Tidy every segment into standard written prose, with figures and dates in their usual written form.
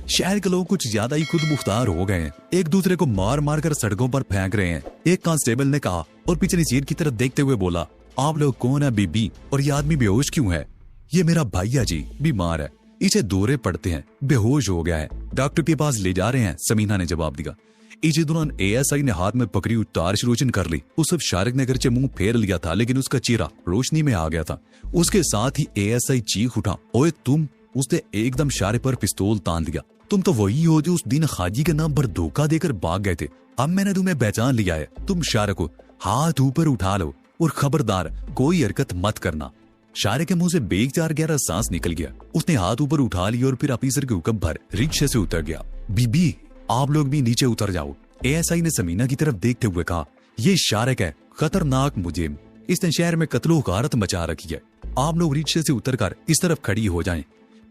शहर के लोग कुछ ज्यादा ही खुद मुख्तार हो गए हैं, एक दूसरे को मार मार कर सड़कों पर फेंक रहे हैं। एक कांस्टेबल ने कहा और पिछली सीट की तरफ देखते हुए बोला, आप लोग कौन है बीबी, और ये आदमी बेहोश क्यों है? ये मेरा भैया जी बीमार है, इसे दौरे पड़ते हैं, बेहोश हो गया है, डॉक्टर के पास ले जा रहे हैं, समीना ने जवाब दिया। इसी दौरान एएसआई ने हाथ में पकड़ी हुई टार्च रोशन कर ली। उस वक्त शारिक ने अगरचे मुंह फेर लिया था, लेकिन उसका चेहरा रोशनी में आ गया था। उसके साथ ही एएसआई चीख उठा, ओए तुम! उसने एकदम शारिक पर पिस्तौल तान दिया। तुम तो वही हो जो उस दिन हाजी के नाम पर धोखा देकर भाग गए थे। अब मैंने तुम्हें पहचान लिया है। तुम शारिक को हाथ ऊपर उठा लो और खबरदार कोई हरकत मत करना। शारिक के मुंह से बेचार गहरा सांस निकल गया। उसने हाथ ऊपर उठा लिया और फिर ऑफिसर के हुक्म पर रिक्शे से उतर गया। बीबी, आप लोग भी नीचे उतर जाओ, एएसआई ने समीना की तरफ देखते हुए कहा। ये शारिक है, खतरनाक मुजरिम, इसने शहर में कत्लो गारत मचा रखी है। आप लोग रिक्शे से उतरकर इस तरफ खड़ी हो जाएं।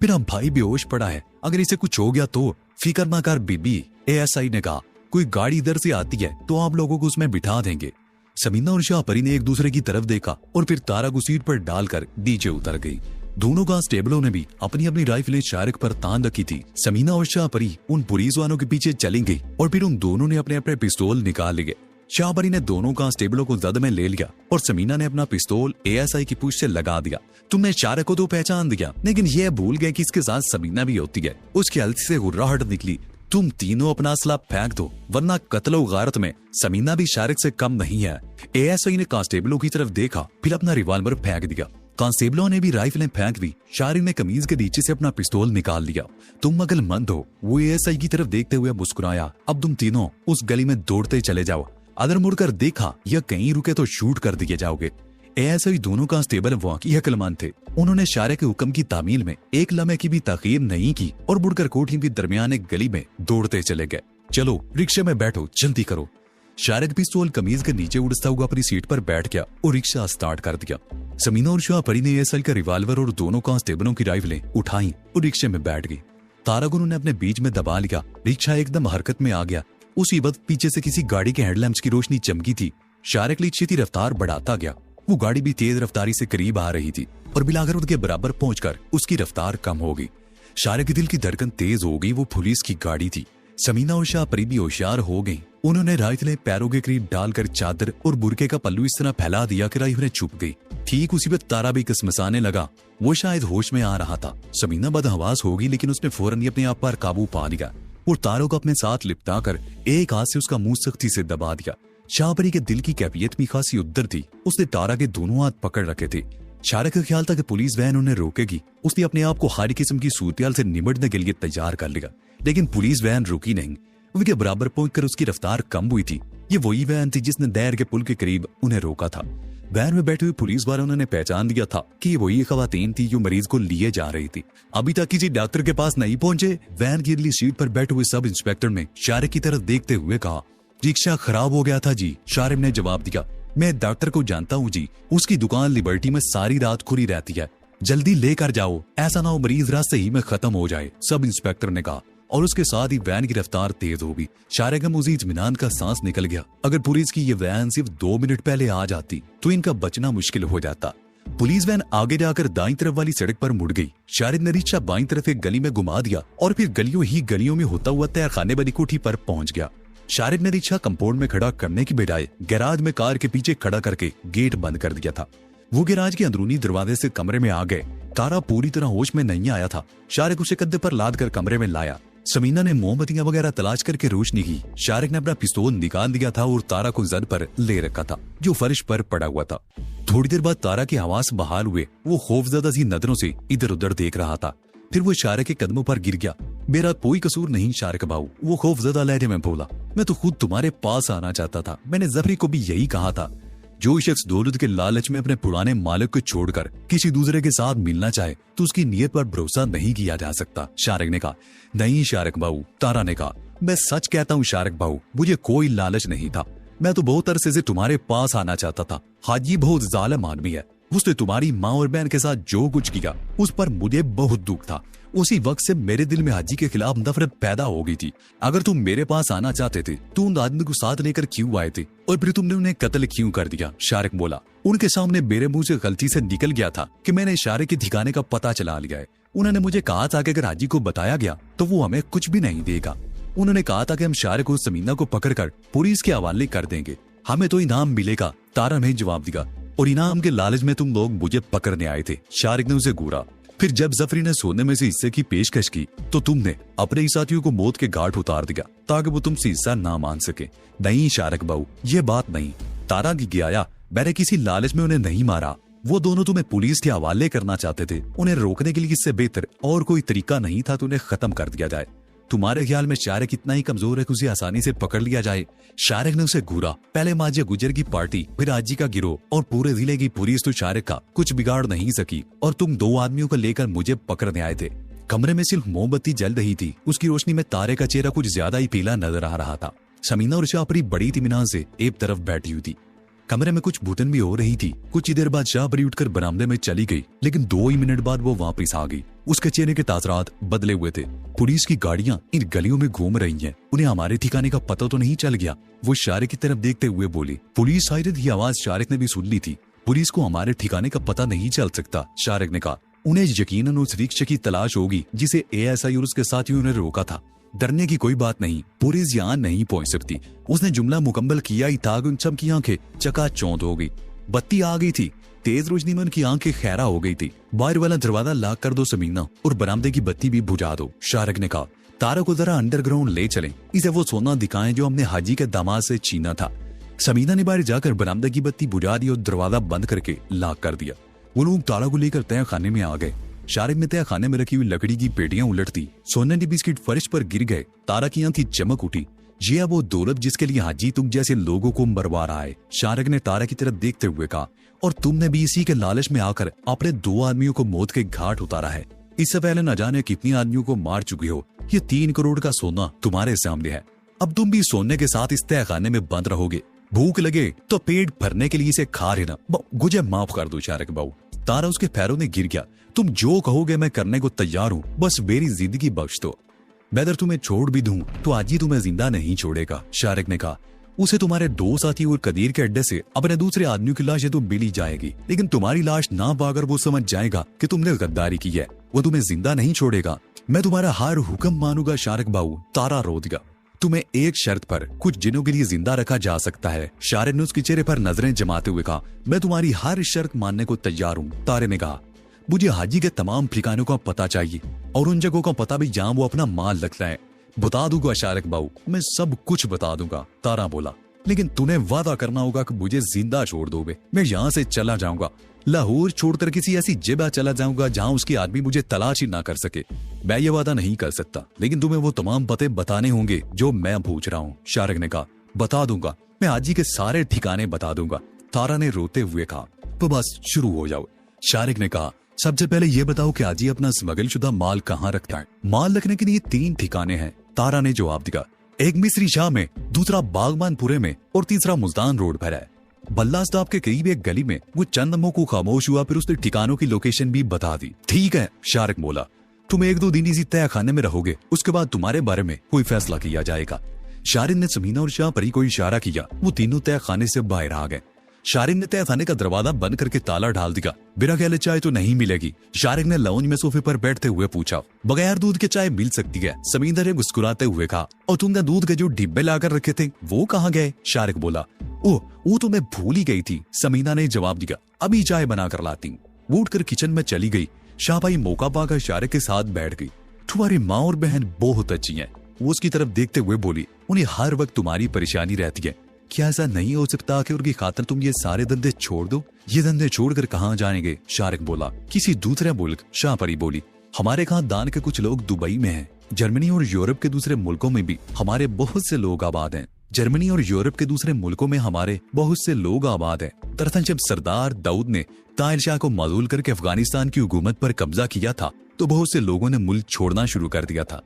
मेरा भाई बेहोश पड़ा है, अगर इसे कुछ हो गया तो फिक्र ना कर बीबी, एएसआई ने कहा। कोई गाड़ी इधर से आती है तो आप लोगों को उसमें बिठा देंगे। समीना और शाहपरी ने एक दूसरे की तरफ देखा और फिर तारा को सीट पर डालकर नीचे उतर गई। दोनों कांस्टेबलों ने भी अपनी अपनी राइफलें शारिक पर तान रखी थी। समीना और शाहपरी उन पुलिस वालों के पीछे चली गई और फिर उन दोनों ने अपने अपने पिस्तौल निकाल लिए। शाहपरी ने दोनों कांस्टेबलों को जद में ले लिया और समीना ने अपना पिस्तौल एएसआई की पूंछ से लगा दिया। तुमने शारिक को तो पहचान दिया, लेकिन यह भूल गए कि इसके साथ समीना भी होती है। उसकी हल्की से गुर्राहट निकली। तुम तीनों अपना असला फेंक दो, वरना कत्लो गारत में समीना भी शारिक से कम नहीं है। एएसआई ने कांस्टेबलों की तरफ देखा, फिर अपना रिवॉल्वर फेंक दिया। कांस्टेबलों ने भी राइफलें फेंक दी। शारिक ने कमीज के नीचे से अपना पिस्तौल निकाल लिया। तुम अक्लमंद हो, वो एएसआई की तरफ देखते हुए मुस्कुराया। अब तुम तीनों उस गली में दौड़ते चले जाओ, अगर मुड़कर देखा या कहीं रुके तो शूट कर दिए जाओगे। एएसआई दोनों कांस्टेबल वाकई अक्लमंद थे। उन्होंने शारिक के हुक्म की तामील में एक लम्हे की भी ताखीर नहीं की और मुड़कर कोठी के दरमियान एक गली में दौड़ते चले गए। चलो रिक्शे में बैठो, जल्दी करो। शारिक पिस्तौल कमीज के नीचे उड़ता हुआ अपनी सीट पर बैठ गया और रिक्शा स्टार्ट कर दिया। समीना और शाहपरी ने एएसआई का रिवॉल्वर और दोनों कांस्टेबलों की राइफलें उठाई और रिक्शे में बैठ गई। तारा को उन्होंने अपने बीच में दबा लिया। रिक्शा एकदम हरकत में आ गया। उसी वक्त पीछे से किसी गाड़ी के हेडलैम्प्स की रोशनी चमकी थी। शारिक लीची रफ्तार बढ़ाता गया। वो गाड़ी भी तेज रफ्तारी से करीब आ रही थी और बिलाकर उनके बराबर पहुंचकर उसकी रफ्तार कम हो गई। शारिक के दिल की धड़कन तेज हो गई। वो पुलिस की गाड़ी थी। समीना और शाहपरी भी होशियार हो गई। उन्होंने राइफलें पैरों के करीब डालकर चादर और बुरके का पल्लू इस तरह फैला दिया कि राइफलें छुप गई। ठीक उसी वक्त तारा भी कसमसाने लगा। वो शायद होश में आ रहा था। समीना बदहवास होगी, लेकिन उसने फौरन ही अपने आप पर काबू पा लिया और तारों को अपने साथ लिपटाकर एक हाथ से उसका मुंह सख्ती से दबा दिया। शाहपरी के दिल की कैफियत भी खासी उद्दर थी। उसने तारा के दोनों हाथ पकड़ रखे थे। शारिक का ख्याल था कि पुलिस वैन उन्हें रोकेगी। उसने अपने आप को हर किस्म की सूरत से निपटने के लिए तैयार कर लिया, लेकिन पुलिस वैन रुकी नहीं। उनके बराबर पहुंचकर उसकी रफ्तार कम हुई थी। ये वही वैन थी जिसने दैर के पुल के करीब उन्हें रोका था। वैन में बैठे हुए पुलिस वाले उन्होंने पहचान दिया था कि ये वही खवातीन थी जो मरीज को लिए जा रही थी। अभी तक किसी डॉक्टर के पास नहीं पहुंचे। वैन की अगली सीट पर बैठे हुए सब इंस्पेक्टर ने शारिक की तरफ देखते हुए कहा, रिक्शा खराब हो गया था जी। शारिक ने जवाब दिया, मैं डॉक्टर को जानता हूँ जी, उसकी दुकान लिबर्टी में सारी रात खुली रहती है, जल्दी लेकर जाओ, ऐसा ना हो मरीज रास्ते ही में खत्म हो जाए, सब इंस्पेक्टर ने कहा। और उसके साथ ही वैन की रफ्तार तेज हो गई। शारिक का मुझे इत्मीनान का सांस निकल गया। अगर पुलिस की ये वैन सिर्फ 2 मिनट पहले आ जाती तो इनका बचना मुश्किल हो जाता। पुलिस वैन आगे जाकर दाईं तरफ वाली सड़क पर मुड़ गई। शारिक ने रिक्शा बाईं तरफ एक गली में घुमा दिया और फिर गलियों ही गलियों में होता हुआ तहखाने वाली कोठी पर पहुंच गया। शारिक ने रिक्शा कंपाउंड में खड़ा करने की बजाय गैराज में कार के पीछे खड़ा करके गेट बंद कर दिया था। वो गैराज के अंदरूनी दरवाजे से कमरे में आ गए। तारा पूरी तरह होश में नहीं आया था। शारिक उसे कंधे पर लाद कर कमरे में लाया। समीना ने मोमबत्तियां वगैरह तलाश करके रोशनी की। शारिक ने अपना पिस्तौल निकाल दिया था और तारा को जद पर ले रखा था जो फर्श पर पड़ा हुआ था। थोड़ी देर बाद तारा के हवास बहाल हुए। वो खौफजदा सी नजरों से इधर उधर देख रहा था। फिर वो शारिक के कदमों पर गिर गया। मेरा कोई कसूर नहीं शारिक बाबू, वो खौफजदा लहजे में बोला। मैं तो खुद तुम्हारे पास आना चाहता था। मैंने जफरी को भी यही कहा था। जो शख्स दौलत के लालच में अपने पुराने मालिक को छोड़कर किसी दूसरे के साथ मिलना चाहे तो उसकी नीयत पर भरोसा नहीं किया जा सकता। शारिक ने कहा, नहीं शारिक बाबू। तारा ने कहा, मैं सच कहता हूँ शारिक बाबू, मुझे कोई लालच नहीं था। मैं तो बहुत अरसे से तुम्हारे पास आना चाहता था। हाजी बहुत जालिम आदमी है। उसने तुम्हारी माँ और बहन के साथ जो कुछ किया उस पर मुझे बहुत दुख था। उसी वक्त से मेरे दिल में हाजी के खिलाफ नफरत पैदा हो गई थी। अगर तुम मेरे पास आना चाहते थे तो उन आदमी को साथ लेकर क्यों आए थे और फिर तुमने उन्हें कत्ल क्यों कर दिया? शारिक बोला। उनके सामने मेरे मुंह से गलती से निकल गया था कि मैंने शारिक के ठिकाने का पता चला लिया है। उन्होंने मुझे कहा था कि अगर हाजी को बताया गया तो वो हमें कुछ भी नहीं देगा। उन्होंने कहा था कि हम शारिक और समीना को पकड़कर पुलिस के हवाले कर देंगे, हमें तो इनाम मिलेगा। तारा ने जवाब दिया, और इनाम के लालच में तुम लोग मुझे पकड़ने आए थे। शारिक ने उसे घूरा। फिर जब जफरी ने सोने में से हिस्से की पेशकश की तो तुमने अपने ही साथियों को मौत के घाट उतार दिया ताकि वो तुमसे हिस्सा ना मान सके। नहीं शारिक बाबू, ये बात नहीं। तारा की गया, मैंने किसी लालच में उन्हें नहीं मारा। वो दोनों तुम्हें पुलिस के हवाले करना चाहते थे। उन्हें रोकने के लिए इससे बेहतर और कोई तरीका नहीं था तो उन्हें खत्म कर दिया जाए। तुम्हारे ख्याल में शारिक इतना ही कमजोर है कि उसे आसानी से पकड़ लिया जाए? शारिक ने उसे घूरा। पहले माजिया गुजर की पार्टी, फिर आजी का गिरोह और पूरे जिले की पुलिस तो शारिक का कुछ बिगाड़ नहीं सकी, और तुम 2 आदमियों को लेकर मुझे पकड़ने आए थे। कमरे में सिर्फ मोमबत्ती जल रही थी। उसकी रोशनी में तारे का चेहरा कुछ ज्यादा ही पीला नजर आ रहा था। समीना और शाहपरी बड़ी इत्मीनान से एक तरफ बैठी हुई थी। कमरे में कुछ भूतन भी हो रही थी। कुछ ही देर बाद शाहपरी उठकर बरामदे में चली गई, लेकिन 2 ही मिनट बाद वो वापस आ गई। उसके चेहरे के तासरात बदले हुए थे। पुलिस की गाड़ियां इन गलियों में घूम रही हैं, उन्हें हमारे ठिकाने का पता तो नहीं चल गया? वो शारिक की तरफ देखते हुए बोली। पुलिस सायरत की आवाज शारिक ने भी सुन ली थी। पुलिस को हमारे ठिकाने का पता नहीं चल सकता, शारिक ने कहा। उन्हें यकीनन उस रिक्शे की तलाश होगी जिसे एएसआई और उसके साथियों ने रोका था। डरने की कोई बात नहीं, पुलिस यहाँ नहीं पहुंच सकती। उसने जुमला मुकम्मल किया ही था, उन सब की आंखें चकाचौंध हो गई। बत्ती आ गई थी। तेज रोशनी में उनकी आंखें खैरा हो गई थी। बाहर वाला दरवाजा लॉक कर दो समीना, और बरामदे की बत्ती भी बुझा दो, शारिक ने कहा। तारा को जरा अंडरग्राउंड ले चलें, इसे वो सोना दिखाएं जो हमने हाजी के दामाद से छीना था। समीना ने बाहर जाकर बरामदे की बत्ती बुझा दी और दरवाजा बंद करके लॉक कर दिया। वो लोग तारा को लेकर तय खाने में आ गए। शारिक ने तय खाने में रखी हुई लकड़ी की पेटियां उलटती। सोने के बिस्किट फर्श पर गिर गए। तारा की आंखें चमक उठी। ये है वो दौलत जिसके लिए हाजी तुम जैसे लोगों को मरवा रहा है, शारिक ने तारा की तरफ देखते हुए कहा। और तुमने भी इसी के लालच में आकर अपने 2 आदमियों को मौत के घाट उतारा है। इससे पहले न जाने कितनी आदमियों को मार चुकी हो। ये 3 करोड़ का सोना तुम्हारे सामने है। अब तुम भी सोने के साथ इस तय खाने में बंद रहोगे। भूख लगे तो पेट भरने के लिए इसे खा लेना। मुझे माफ कर दो शारिक बाबू। तारा उसके पैरों में गिर गया। तुम जो कहोगे मैं करने को तैयार हूँ, बस मेरी जिंदगी बख्श दो। मैं अगर तुम्हें छोड़ भी दूं तो आज ही तुम्हें जिंदा नहीं छोड़ेगा, शारिक ने कहा। उसे तुम्हारे 2 साथी और कदीर के अड्डे से अपने दूसरे आदमियों की लाशें तो मिल ही जाएगी, लेकिन तुम्हारी लाश ना पाकर वो समझ जाएगा कि तुमने गद्दारी की है। वो तुम्हें जिंदा नहीं छोड़ेगा। मैं तुम्हारा हर हुक्म मानूंगा शारिक बाबू। तारा रो दिया। तुम्हें एक शर्त पर कुछ दिनों के लिए जिंदा रखा जा सकता है, शारिक ने उसके चेहरे पर नजरें जमाते हुए कहा। मैं तुम्हारी हर शर्त मानने को तैयार हूँ, तारे ने कहा। मुझे हाजी के तमाम ठिकानों का पता चाहिए और उन जगहों का पता भी जहाँ वो अपना माल रखता है। बता दूंगा शारिक बाबू, मैं सब कुछ बता दूंगा, तारा बोला। लेकिन तुम्हें वादा करना होगा कि मुझे जिंदा छोड़ दोगे। मैं यहाँ से चला जाऊंगा, लाहौर छोड़कर किसी ऐसी जगह चला जाऊंगा जहाँ उसके आदमी मुझे तलाश ही ना कर सके। मैं ये वादा नहीं कर सकता, लेकिन तुम्हें वो तमाम पते बताने होंगे जो मैं पूछ रहा हूँ, शारिक ने कहा। बता दूंगा, मैं हाजी के सारे ठिकाने बता दूंगा, तारा ने रोते हुए कहा। तो बस शुरू हो जाओ, शारिक ने कहा। सबसे पहले ये बताओ कि हाजी अपना स्मगल शुदा माल कहाँ रखता है? माल रखने के लिए 3 ठिकाने हैं, तारा ने जवाब दिया। एक मिस्री शाह में, दूसरा बागबानपुरे में और तीसरा मुल्तान रोड पर है। बल्लास्ताब के करीब एक गली में। वो चंद लम्हों को खामोश हुआ, फिर उसने ठिकानों की लोकेशन भी बता दी। ठीक है, शारिक बोला। तुम 1-2 दिन इसी तय खाने में रहोगे, उसके बाद तुम्हारे बारे में कोई फैसला किया जाएगा। शारिक ने समीना और शाहपरी को इशारा किया। वो तीनों तय खाने से बाहर आ गए। शारिक ने तय खाने का दरवाजा बंद करके ताला डाल दिया। बिना ख्याल चाय तो नहीं मिलेगी, शारिक ने लाउंज में सोफे पर बैठते हुए पूछा। बगैर दूध के चाय मिल सकती है, समीना ने मुस्कुराते हुए कहा। और तुमने दूध के जो डिब्बे लाकर रखे थे वो कहाँ गए? शारिक बोला। ओह, वो तो मैं भूल ही गई थी, समीना ने जवाब दिया। अभी चाय बना कर लाती हूँ। वो उठकर किचन में चली गई। शाहबाई मौका पाकर शारिक के साथ बैठ गई। तुम्हारी माँ और बहन बहुत अच्छी हैं, वो उसकी तरफ देखते हुए बोली। उन्हें हर वक्त तुम्हारी परेशानी रहती है। क्या ऐसा नहीं हो सकता कि उनकी खातिर तुम ये सारे धंधे छोड़ दो? ये धंधे छोड़कर कहाँ जाएंगे? शारिक बोला। किसी दूसरे मुल्क, शाहपरी बोली। हमारे खानदान के कुछ लोग दुबई में हैं। जर्मनी और यूरोप के दूसरे मुल्कों में भी हमारे बहुत से लोग आबाद हैं। जर्मनी और यूरोप के दूसरे मुल्कों में हमारे बहुत से लोग आबाद हैं। दरअसल जब सरदार दाऊद ने ताहिर शाह को मजूल करके अफगानिस्तान की हुकूमत पर कब्जा किया था तो बहुत से लोगों ने मुल्क छोड़ना शुरू कर दिया था।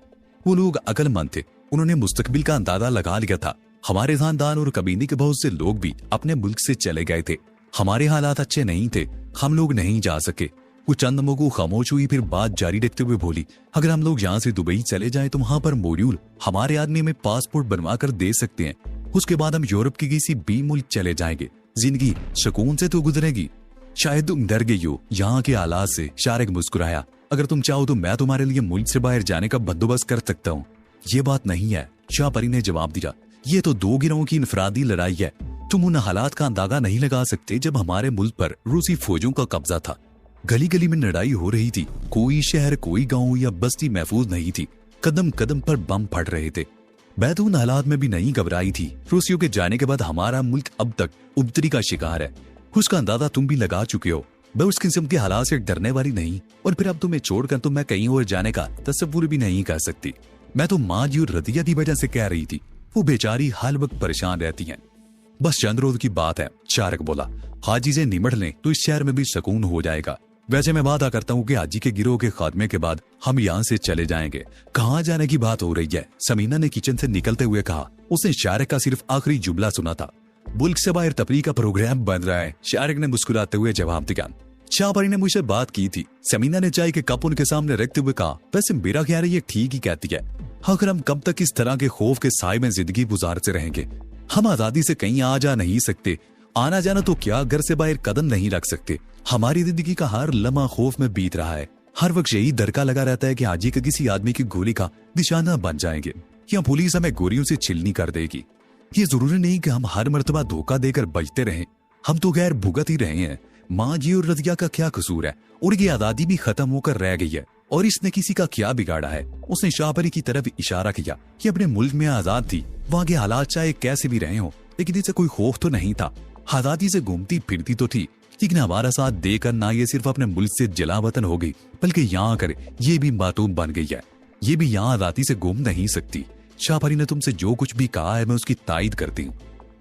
वो लोग अक्लमंद थे, उन्होंने मुस्तकबिल का अंदाजा लगा लिया था। हमारे खानदान और कबीले के बहुत से लोग भी अपने मुल्क से चले गए थे। हमारे हालात अच्छे नहीं थे, हम लोग नहीं जा सके। वो चंद लम्हों को खामोश हुई, फिर बात जारी रखते हुए बोली। अगर हम लोग यहाँ से दुबई चले जाएं तो वहाँ पर मौजूद हमारे आदमी में पासपोर्ट बनवा कर दे सकते हैं। उसके बाद हम यूरोप के किसी भी मुल्क चले जाएंगे। जिंदगी सुकून से तो गुजरेगी। शायद तुम डर गई हो यहाँ के हालात से, शारिक मुस्कुराया। अगर तुम चाहो तो मैं तुम्हारे लिए मुल्क से बाहर जाने का बंदोबस्त कर सकता हूँ। ये बात नहीं है, शाहपरी ने जवाब दिया। ये तो दो गिरोहों की इनफरादी लड़ाई है। तुम उन हालात का अंदाजा नहीं लगा सकते जब हमारे मुल्क पर रूसी फौजों का कब्जा था। गली गली में लड़ाई हो रही थी। कोई शहर, कोई गांव या बस्ती महफूज नहीं थी। कदम कदम पर बम फट रहे थे। मैं तो उन हालात में भी नहीं घबराई थी। रूसियों के जाने के बाद हमारा मुल्क अब तक उबतरी का शिकार है। उसका अंदाजा तुम भी लगा चुके हो। मैं उस किस्म के हालात से डरने वाली नहीं, और फिर अब तुम्हें छोड़कर तो मैं कहीं और जाने का तस्वुर भी नहीं कर सकती। मैं तो माँ जी और रदिया की वजह से कह रही थी। वो बेचारी हर वक्त परेशान रहती हैं। बस चंद रोज की बात है, शारिक बोला। हाजी से निमट लें तो इस शहर में भी सुकून हो जाएगा। वैसे मैं वादा करता हूँ कि हाजी के गिरोह के खात्मे के बाद हम यहाँ से चले जाएंगे। कहाँ जाने की बात हो रही है? समीना ने किचन से निकलते हुए कहा। उसने शारिक का सिर्फ आखिरी जुमला सुना था। मुल्क से बाहर तफरीह का प्रोग्राम बन रहा है, शारिक ने मुस्कुराते हुए जवाब दिया। शाहपरी ने मुझसे बात की थी। समीना ने चाय के कप उनके सामने रखते हुए कहा। वैसे मेरा ख्याल है ये ठीक ही कहती है। आखिर हम कब तक इस तरह के खौफ के साए में जिंदगी गुजारते रहेंगे? हम आजादी से कहीं आ जा नहीं सकते। आना जाना तो क्या, घर से बाहर कदम नहीं रख सकते। हमारी जिंदगी का हर लम्हा खौफ में बीत रहा है। हर वक्त यही दरका लगा रहता है कि हाजी के किसी आदमी की गोली का निशाना बन जाएंगे या पुलिस हमें गोलियों से छिलनी कर देगी। ये जरूरी नहीं कि हम हर मर्तबा धोखा देकर बचते रहें। हम तो गैर भुगत ही रहे हैं। माँ जी और रजिया का क्या कसूर है? और ये आजादी भी खत्म होकर रह गई है, और इसने किसी का क्या बिगाड़ा है? उसने शाहपरी की तरफ इशारा किया कि अपने मुल्क में आजाद थी। वहाँ के हालात चाहे कैसे भी रहे हो, लेकिन इससे कोई खौफ तो नहीं था। आजादी से घूमती फिरती तो थी, लेकिन हमारा साथ देकर ना ये सिर्फ अपने मुल्क से जलावतन हो गई, बल्कि यहाँ आकर ये भी मातूम बन गई है। ये भी यहाँ आजादी से घूम नहीं सकती। शाहपरी ने तुमसे जो कुछ भी कहा है मैं उसकी तायद करती हूँ।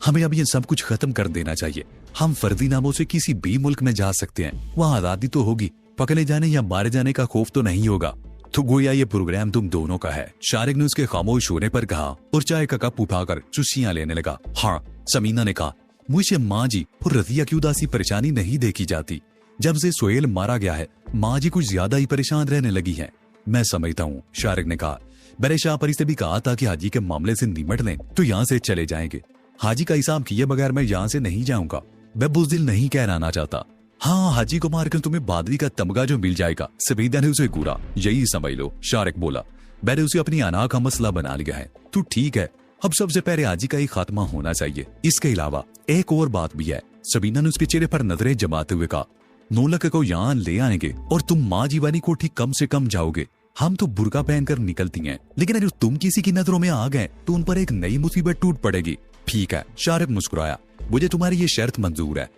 हमें अब ये सब कुछ खत्म कर देना चाहिए। हम फर्जी नामों से किसी भी मुल्क में जा सकते हैं। वहाँ आजादी तो होगी, पकड़े जाने या मारे जाने का खौफ तो नहीं होगा। तो गोया ये प्रोग्राम तुम दोनों का है, शारिक ने उसके खामोश होने पर कहा और चाय का कप उठाकर चुस्सियां लेने लगा। हाँ, समीना ने कहा। मुझे माँ जी और रजिया की उदासी परेशानी नहीं देखी जाती। जब से सोहेल मारा गया है, माँ जी कुछ ज्यादा ही परेशान रहने लगी है। मैं समझता हूँ, शारिक ने कहा। मैंने शाहपरी से भी कहा था कि हाजी के मामले से निमट लें तो यहाँ से चले जाएंगे। हाजी का हिसाब किए बगैर मैं यहाँ से नहीं जाऊंगा। मैं बुज़दिल नहीं कहलाना चाहता। हाँ, हाजी को मारकर तुम्हें बादरी का तमगा जो मिल जाएगा, सफेदा ने उसे घूरा। यही समझ लो, शारिक बोला। मैंने उसे अपनी अना का मसला बना लिया है। तो ठीक है, अब सबसे पहले हाजी का ही खात्मा होना चाहिए। इसके अलावा एक और बात भी है। सबीना ने उसके चेहरे पर नजरें जमाते हुए कहा। नौलख को यहाँ ले आएंगे और तुम माँ जीवानी कोठी कम से कम जाओगे। हम तो बुर्का पहनकर निकलती हैं, लेकिन अगर तुम किसी की नजरों में आ गए तो उन पर एक नई मुसीबत टूट पड़ेगी। ठीक है, शारिक मुस्कुराया। मुझे तुम्हारी ये शर्त मंजूर है।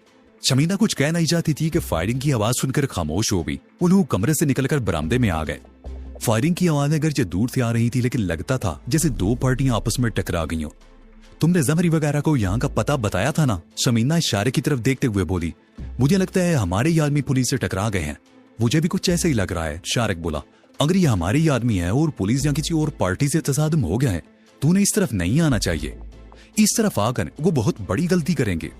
शमीना कुछ कह नहीं चाहती थी कि फायरिंग की आवाज सुनकर खामोश हो गई। वो लोग कमरे से निकलकर बरामदे में आ गए। फायरिंग की आवाज अगरचे दूर से आ रही थी, लेकिन लगता था जैसे दो पार्टियां आपस में टकरा गई हो। तुमने जमरी वगैरह को यहाँ का पता बताया था ना? शमीना इशारे की तरफ देखते हुए बोली। मुझे लगता है हमारे ही आदमी पुलिस से टकरा गए हैं। मुझे भी कुछ ऐसे ही लग रहा है, शारिक बोला। अगर ये हमारे ही आदमी है और पुलिस या किसी और पार्टी से तसादुम हो गया है तो उन्हें इस तरफ नहीं आना चाहिए। इस तरफ आकर वो बहुत बड़ी गलती करेंगे।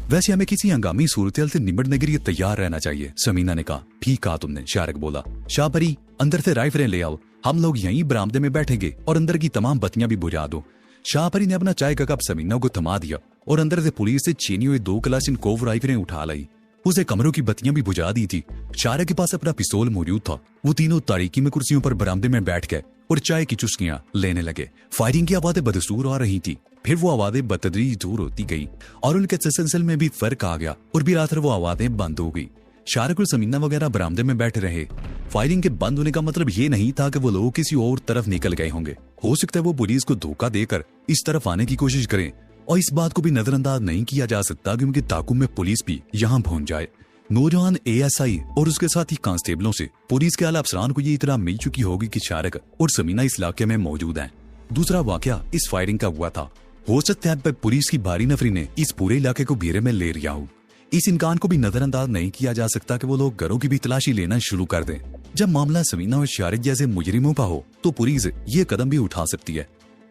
वैसे हमें किसी हंगामी सूरत से निमटने के लिए तैयार रहना चाहिए, समीना ने कहा। ठीक कहा तुमने, शारिक बोला। शाहपरी, अंदर से राइफलें ले आओ। हम लोग यहीं बरामदे में बैठेंगे और अंदर की तमाम बत्तियां भी बुझा दो। शाहपरी ने अपना चाय का कप समीना को थमा दिया और अंदर से पुलिस से छीनी हुई 2 कलाशिनकोव राइफलें उठा लाई। उसे कमरों की बत्तियां भी बुझा दी थी। शारिक के पास अपना पिस्तौल मौजूद था। वो तीनों तारीकी में कुर्सियों पर बरामदे में बैठ गए और चाय की चुस्कियां लेने लगे। फायरिंग की आवाजें बदसूर आ रही थी, फिर वो आवाजें बतदरीज दूर होती गई और उनके तसलसल में भी फर्क आ गया और फिर आखिर वो आवाजें बंद हो गई। शारिक और समीना वगैरह बरामदे में बैठे रहे। फायरिंग के बंद होने का मतलब ये नहीं था कि वो लोग किसी और तरफ निकल गए होंगे। हो सकता है वो पुलिस को धोखा देकर इस तरफ आने की कोशिश करें, और इस बात को भी नजरअंदाज नहीं किया जा सकता कि उनके ताकुम में पुलिस भी यहाँ पहुंच जाए। नौजवान एएसआई और उसके साथ ही कांस्टेबलों से पुलिस के आला अफसरान को ये इतला मिल चुकी होगी कि शारिक और समीना इस इलाके में मौजूद हैं। दूसरा वाकया इस फायरिंग का हुआ था। हो सकता है पुलिस की भारी नफरी ने इस पूरे इलाके को घेरे में ले लिया हो। इस इम्कान को भी नजरअंदाज नहीं किया जा सकता कि वो लोग घरों की भी तलाशी लेना शुरू कर दें। जब मामला समीना और शारिक जैसे मुजरिमों का हो तो पुलिस ये कदम भी उठा सकती है।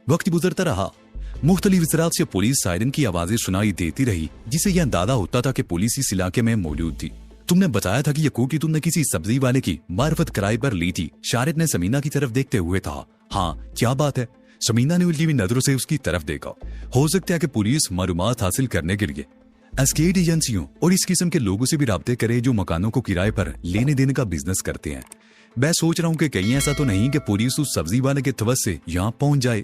वक्त गुजरता रहा। मुख्तलिफ इजरात से पुलिस सायरन की आवाजें सुनाई देती रही, जिसे यह अंदाजा होता था कि पुलिस इस इलाके में मौजूद थी। तुमने बताया था कि ये कोठी तुमने किसी सब्जी वाले की मार्फत किराए पर ली थी। शारिक ने समीना की तरफ देखते हुए कहा। हाँ, क्या बात है? समीना ने उल्टी हुई नजरों से उसकी तरफ देखा। हो सकता है कि पुलिस मालूमात हासिल करने के लिए एस्केट एजेंसियों और इस किस्म के लोगों से भी राब्ते करे जो मकानों को किराए पर लेने देने का बिजनेस करते हैं। मैं सोच रहा हूँ कि कहीं ऐसा तो नहीं कि पुलिस उस सब्जी वाले के तवस से यहाँ पहुंच जाए।